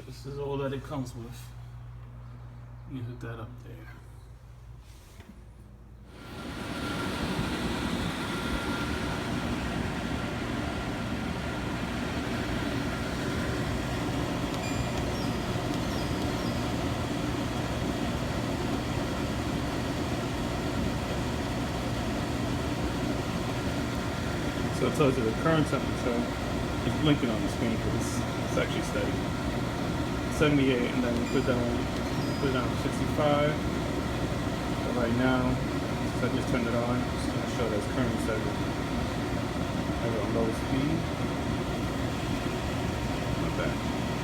This is all that it comes with. You hook that up there. So it tells you the current temperature. It's blinking on the screen because it's actually steady. 78, and then put it down to 65. So right now, since I just turned it on, it's going to show that it's currently set. I have it on low speed.